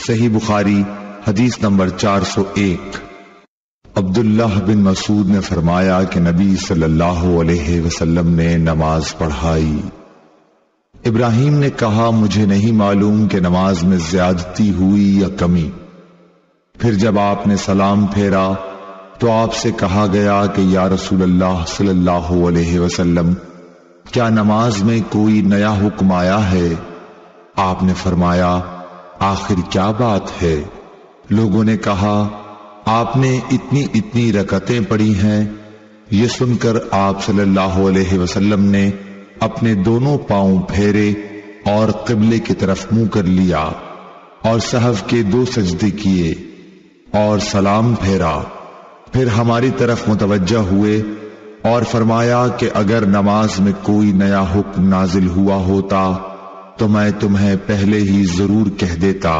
صحیح بخاری حدیث نمبر 401۔ عبداللہ بن مسعود نے فرمایا کہ نبی صلی اللہ علیہ وسلم نے نماز پڑھائی۔ ابراہیم نے کہا مجھے نہیں معلوم کہ نماز میں زیادتی ہوئی یا کمی۔ پھر جب آپ نے سلام پھیرا تو آپ سے کہا گیا کہ یا رسول اللہ صلی اللہ علیہ وسلم کیا نماز میں کوئی نیا حکم آیا ہے؟ آپ نے فرمایا آخر کیا بات ہے؟ لوگوں نے کہا آپ نے اتنی رکعتیں پڑھی ہیں۔ یہ سن کر آپ صلی اللہ علیہ وسلم نے اپنے دونوں پاؤں پھیرے اور قبلے کی طرف منہ کر لیا اور سہو کے 2 سجدے کیے اور سلام پھیرا، پھر ہماری طرف متوجہ ہوئے اور فرمایا کہ اگر نماز میں کوئی نیا حکم نازل ہوا ہوتا تو میں تمہیں پہلے ہی ضرور کہہ دیتا۔